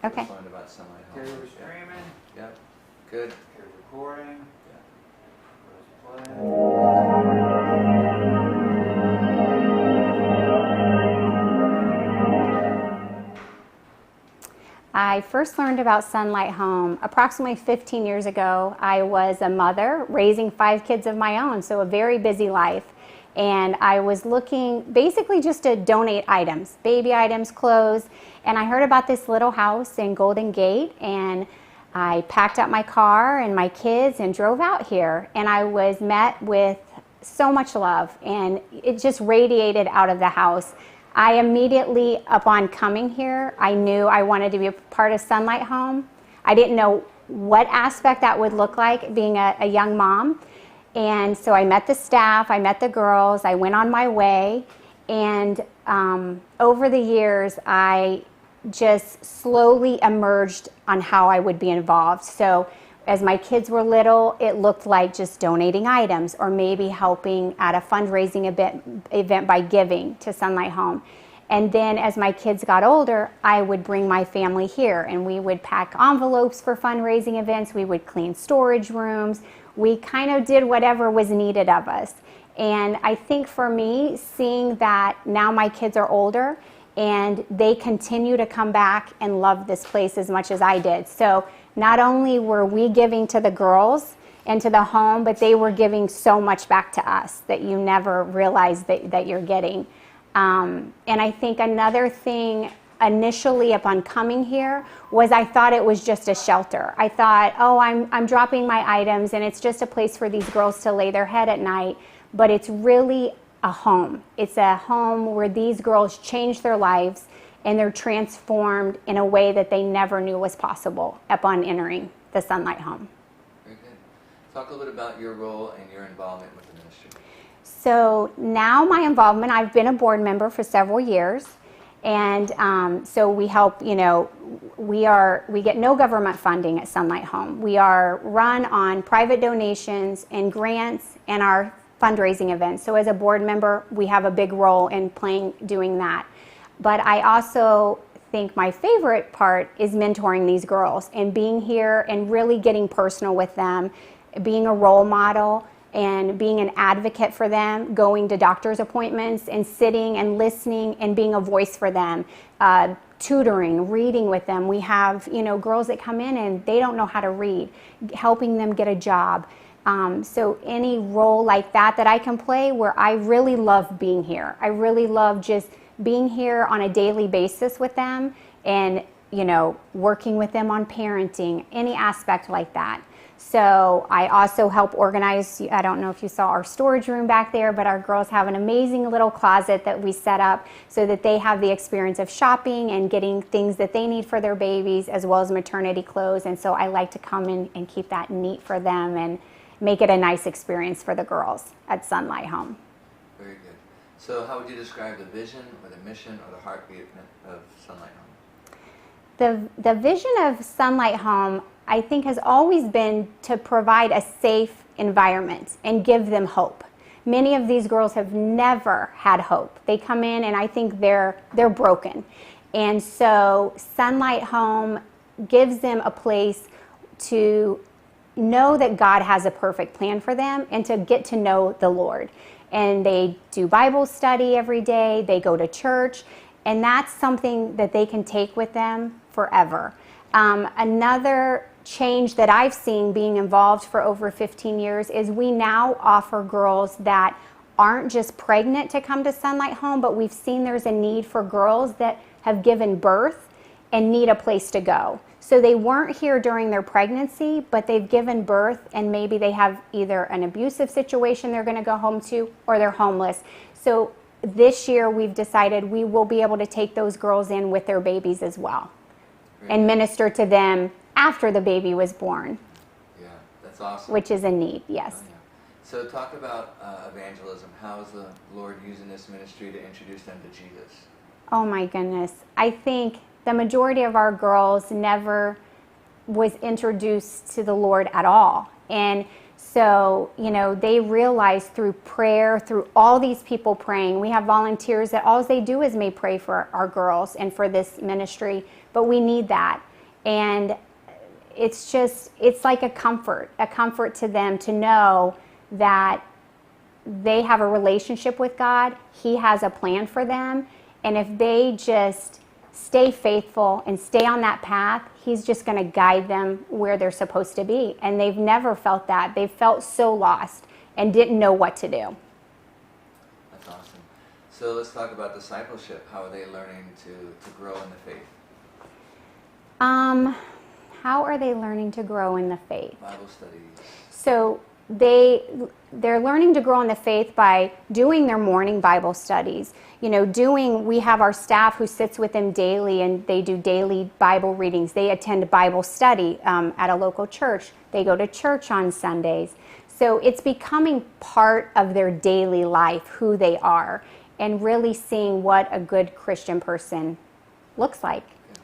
Okay. first learned about Sunlight Home? Okay, we're streaming. Yep. Good. Okay, recording. Yeah. Press play. I first learned about Sunlight Home approximately 15 years ago. I was a mother raising 5 kids of my own, so a very busy life. And I was looking basically just to donate items, baby items, clothes. And I heard about this little house in Golden Gate, and I packed up my car and my kids and drove out here. And I was met with so much love, and it just radiated out of the house. I immediately, upon coming here, I knew I wanted to be a part of Sunlight Home. I didn't know what aspect that would look like being a young mom. And so I met the staff, I met the girls, I went on my way. And over the years, I just slowly emerged on how I would be involved. So as my kids were little, it looked like just donating items or maybe helping at a fundraising event by giving to Sunlight Home. And then as my kids got older, I would bring my family here and we would pack envelopes for fundraising events. We would clean storage rooms. We kind of did whatever was needed of us. And I think for me, seeing that now my kids are older and they continue to come back and love this place as much as I did. So not only were we giving to the girls and to the home, but they were giving so much back to us that you never realize that you're getting. And I think another thing initially upon coming here was I thought it was just a shelter. I thought, oh, I'm dropping my items and it's just a place for these girls to lay their head at night. But it's really a home. It's a home where these girls change their lives and they're transformed in a way that they never knew was possible upon entering the Sunlight Home. Very good. Talk a little bit about your role and your involvement with the ministry. So now my involvement, I've been a board member for several years. And so we help, we get no government funding at Sunlight Home. We are run on private donations and grants and our fundraising events. So as a board member, we have a big role in doing that. But I also think my favorite part is mentoring these girls and being here and really getting personal with them, being a role model and being an advocate for them, going to doctor's appointments and sitting and listening and being a voice for them, tutoring, reading with them. We have, girls that come in and they don't know how to read, helping them get a job. So any role like that I can play where I really love being here. I really love just being here on a daily basis with them and, working with them on parenting, any aspect like that. So I also help organize, I don't know if you saw our storage room back there, but our girls have an amazing little closet that we set up so that they have the experience of shopping and getting things that they need for their babies as well as maternity clothes. And so I like to come in and keep that neat for them and make it a nice experience for the girls at Sunlight Home. Very good. So how would you describe the vision or the mission or the heartbeat of Sunlight Home? The vision of Sunlight Home, I think, has always been to provide a safe environment and give them hope. Many of these girls have never had hope. They come in and I think they're broken. And so Sunlight Home gives them a place to know that God has a perfect plan for them and to get to know the Lord. And they do Bible study every day, they go to church, and that's something that they can take with them forever. Another change that I've seen being involved for over 15 years is we now offer girls that aren't just pregnant to come to Sunlight Home, but we've seen there's a need for girls that have given birth and need a place to go. So they weren't here during their pregnancy, but they've given birth and maybe they have either an abusive situation they're going to go home to or they're homeless. So this year we've decided we will be able to take those girls in with their babies as well. Great. And minister to them after the baby was born. Yeah, that's awesome. Which is a need, yes. Oh, yeah. So talk about evangelism. How is the Lord using this ministry to introduce them to Jesus? Oh my goodness. I think the majority of our girls never was introduced to the Lord at all. And so, they realized through prayer, through all these people praying, we have volunteers that all they do is may pray for our girls and for this ministry, but we need that. And it's like a comfort to them to know that they have a relationship with God. He has a plan for them. And if they just stay faithful and stay on that path, He's just going to guide them where they're supposed to be. And they've never felt that. They've felt so lost and didn't know what to do. That's awesome. So let's talk about discipleship. How are they learning to grow in the faith? How are they learning to grow in the faith? Bible studies. So they're learning to grow in the faith by doing their morning Bible studies. We have our staff who sits with them daily, and they do daily Bible readings. They attend Bible study at a local church. They go to church on Sundays. So it's becoming part of their daily life, who they are, and really seeing what a good Christian person looks like. Okay.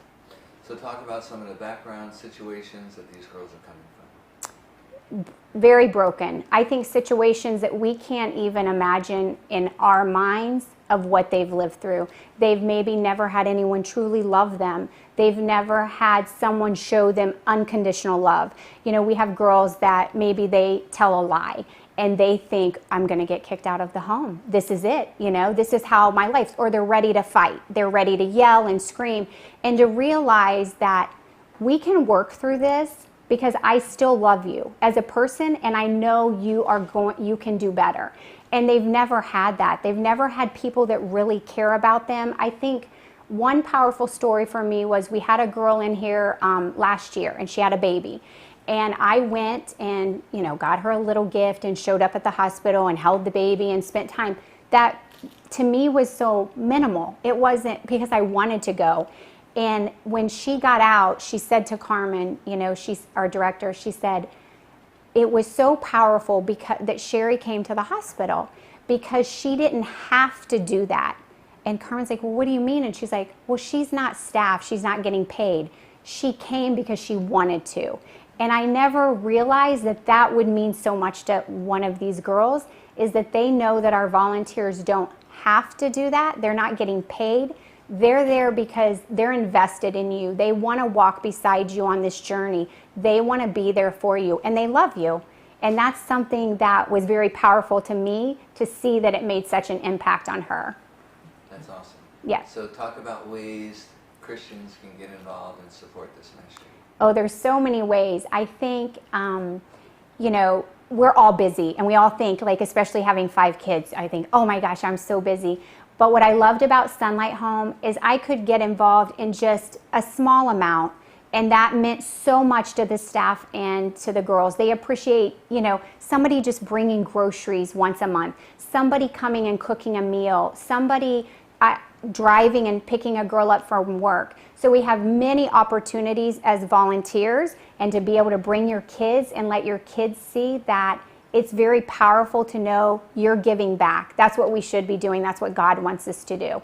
So talk about some of the background situations that these girls are coming from. Very broken. I think situations that we can't even imagine in our minds of what they've lived through. They've maybe never had anyone truly love them. They've never had someone show them unconditional love. We have girls that maybe they tell a lie and they think, I'm going to get kicked out of the home. This is it. This is how my life's, or they're ready to fight. They're ready to yell and scream, and to realize that we can work through this because I still love you as a person, and I know you can do better. And they've never had that. They've never had people that really care about them. I think one powerful story for me was we had a girl in here last year, and she had a baby. And I went and, got her a little gift and showed up at the hospital and held the baby and spent time. That, to me, was so minimal. It wasn't because I wanted to go. And when she got out, she said to Carmen, she's our director, she said, it was so powerful that Sherry came to the hospital because she didn't have to do that. And Carmen's like, well, what do you mean? And she's like, well, she's not staff. She's not getting paid. She came because she wanted to. And I never realized that would mean so much to one of these girls, is that they know that our volunteers don't have to do that. They're not getting paid. They're there because they're invested in you. They want to walk beside you on this journey. They want to be there for you, and they love you. And that's something that was very powerful to me, to see that it made such an impact on her. That's awesome. Yes. So talk about ways Christians can get involved and support this ministry. Oh, there's so many ways. I think, we're all busy, and we all think, especially having 5 kids, I think, oh my gosh, I'm so busy. But what I loved about Sunlight Home is I could get involved in just a small amount, and that meant so much to the staff and to the girls. They appreciate, somebody just bringing groceries once a month, somebody coming and cooking a meal, somebody driving and picking a girl up from work. So we have many opportunities as volunteers, and to be able to bring your kids and let your kids see that it's very powerful to know you're giving back. That's what we should be doing. That's what God wants us to do.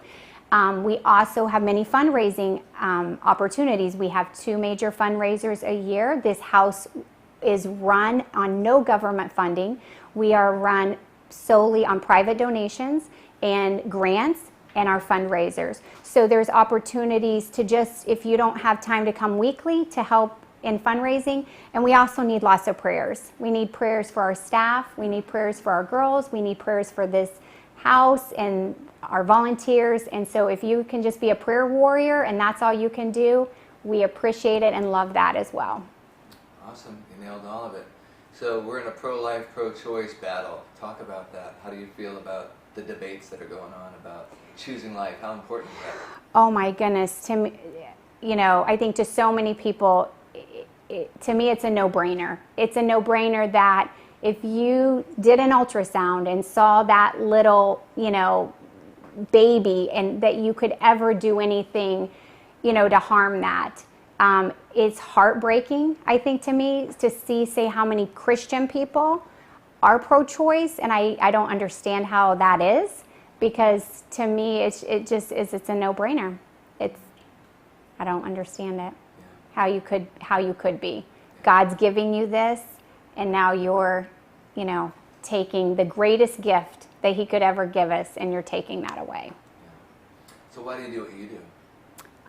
We also have many fundraising opportunities. We have 2 major fundraisers a year. This house is run on no government funding. We are run solely on private donations and grants and our fundraisers. So there's opportunities to just, if you don't have time to come weekly, to help in fundraising. And we also need lots of prayers. We need prayers for our staff. We need prayers for our girls. We need prayers for this house and our volunteers. And so if you can just be a prayer warrior and that's all you can do, we appreciate it and love that as well. Awesome. You nailed all of it. So we're in a pro-life, pro-choice battle. Talk about that. How do you feel about the debates that are going on about choosing life? How important is that? Oh my goodness. To me, I think to so many people, to me, it's a no-brainer. It's a no-brainer that if you did an ultrasound and saw that little, baby, and that you could ever do anything, to harm that. It's heartbreaking, I think, to me, to say how many Christian people are pro-choice, and I don't understand how that is, because to me, it's a no-brainer. I don't understand it. How you could be. God's giving you this, and now you're, taking the greatest gift that He could ever give us, and you're taking that away. So why do you do what you do?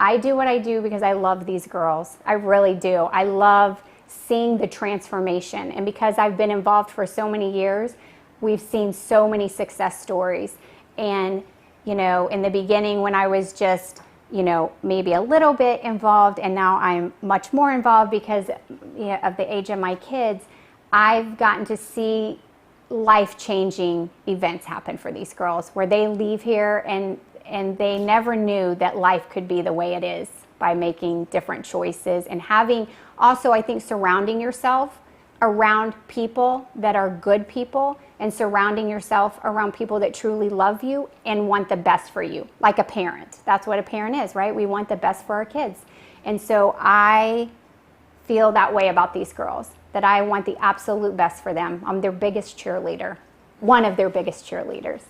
I do what I do because I love these girls. I really do. I love seeing the transformation. And because I've been involved for so many years, we've seen so many success stories. And, you know, in the beginning when I was just, you know, maybe a little bit involved, and now I'm much more involved because, you know, of the age of my kids, I've gotten to see life-changing events happen for these girls where they leave here and they never knew that life could be the way it is by making different choices and having also, I think, surrounding yourself around people that are good people and surrounding yourself around people that truly love you and want the best for you, like a parent. That's what a parent is, right? We want the best for our kids. And so I feel that way about these girls, that I want the absolute best for them. I'm their biggest cheerleader, one of their biggest cheerleaders.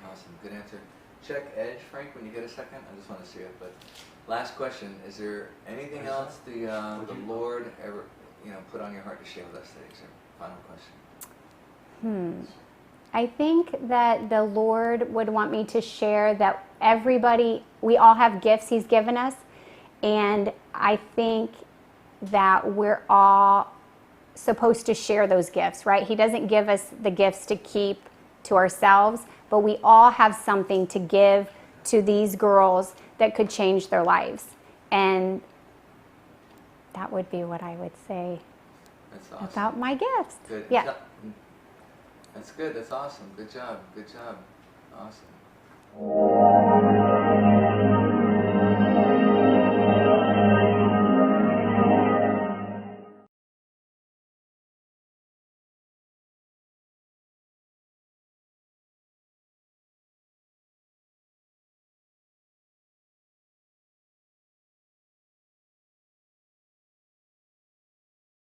Awesome, good answer. Check Edge, Frank, when you get a second. I just want to see it. But last question: is there anything else the Lord ever, you know, put on your heart to share with us today? So, final question. I think that the Lord would want me to share that everybody, we all have gifts He's given us, and I think that we're all supposed to share those gifts, right? He doesn't give us the gifts to keep to ourselves, but we all have something to give to these girls that could change their lives. And that would be what I would say That's awesome. about my gifts. Good. Yeah. That's good. That's awesome. Good job. Good job. Awesome.